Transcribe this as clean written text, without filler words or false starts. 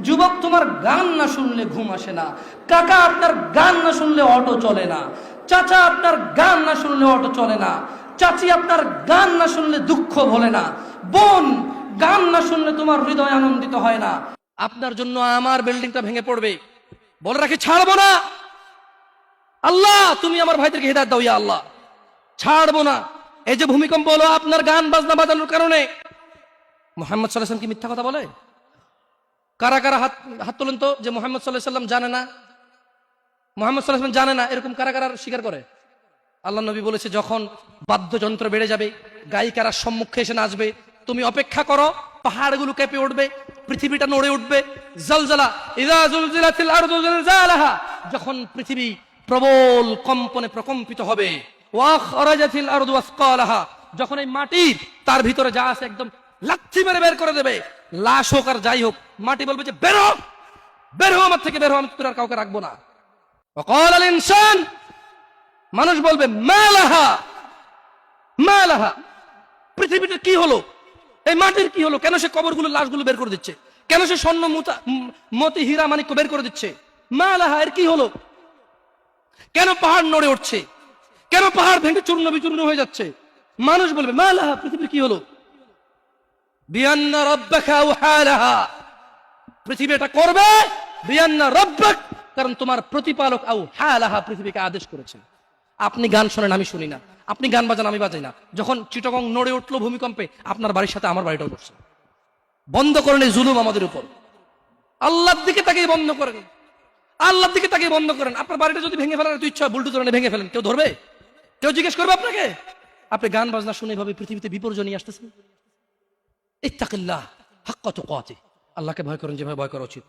যুবক, তোমার গান না শুনলে ঘুম আসে না। কাকা, আপনার গান না শুনলে অটো চলে না। চাচা, আপনার গান না শুনলে অটো চলে না। চাচি, আপনার গান না শুনলে দুঃখ ভোলে না। বোন, গান না শুনলে তোমার হৃদয় আনন্দিত হয় না। আপনার জন্য আমার বিল্ডিংটা ভেঙে পড়বে, বলে রাখি ছাড়বো না। আল্লাহ, তুমি আমার ভাইদেরকে হিদায়াত দাও ইয়া আল্লাহ, ছাড়বো না। এই যে ভূমিকম্প হলো আপনার গান বাজনা বাজানোর কারণে। মুহাম্মদ সাল্লাল্লাহু আলাইহি ওয়াসাল্লাম কি মিথ্যা কথা বলে? কারা কারা হাত তোলেন তো যে মুহাম্মদ সাল্লাল্লাহু আলাইহি ওয়াসাল্লাম জানে না, মুহাম্মদ সাল্লাল্লাহু আলাইহি ওয়াসাল্লাম জানে না, এরকম কারা কারা স্বীকার করে? আল্লাহ নবী বলেছে, যখন বাদ্যযন্ত্র বেড়ে যাবে, গায়িকারা সম্মুখে এসে নাচবে, তুমি অপেক্ষা করো, পাহাড়গুলো কেঁপে উঠবে, পৃথিবীটা নড়ে উঠবে। জালজালা, ইযা জুলজিলাতিল আরদু জিলজালাহা, যখন পৃথিবী প্রবল কম্পনে প্রকম্পিত হবে। ওয়া খরাজাতিল আরদু আসকালাহা, যখন এই মাটি তার ভিতরে যা আছে একদম লাথি মেরে বের করে দেবে, লাশ হোক আর যাই হোক, মাটি বলবে যে বেরো, বেরো আমার থেকে, বেরো, আমি তোর আর কাউকে রাখবো না। ওয়াকালাল ইনসান, মানুষ বলবে মালাহা, মালাহা, পৃথিবীটা কি হলো, এই মাটির কি হলো, কেন সে কবরগুলো লাশগুলো বের করে দিচ্ছে, কেন সে স্বর্ণ মতি হীরা মানিক্য বের করে দিচ্ছে, মালাহা, এর কি হলো, কেন পাহাড় নড়ে উঠছে, কেন পাহাড় ভেঙে চূর্ণ বিচূর্ণ হয়ে যাচ্ছে। মানুষ বলবে মালাহা, পৃথিবীর কি হলো, বিআন্না রাব্বাকা আওহালাহা, পৃথিবী এটা করবে, বিআন্না রাব্বাক, কারণ তোমার প্রতিপালক আওহালাহা, পৃথিবীকে আদেশ করেছে। আপনি গান শোনেন, আমি শুনি না, আপনি গান বাজান, আমি বাজাই না। যখন চিটাগং নড়ে উঠলো ভূমিকম্পে, আপনার বাড়ির সাথে আমার বাড়িটাও নড়ছে। বন্ধ করেন এই জুলুম আমাদের উপর। আল্লাহর দিকে তাকিয়ে বন্ধ করেন, আল্লাহর দিকে তাকিয়ে বন্ধ করেন। আপনার বাড়িটা যদি ভেঙে ফেলার তো ইচ্ছা, বুলডোজার ভেঙে ফেলেন, কেউ ধরবে? কেউ জিজ্ঞেস করবে আপনাকে? আপনি গান বাজনা শুনে এভাবে পৃথিবীতে বিপর্যয় নিয়ে আসতেছেন। ইত্তাকিল্লাহ হাক্কা তুকাতিহ, আল্লাহকে ভয় করেন যেভাবে ভয় করা উচিত।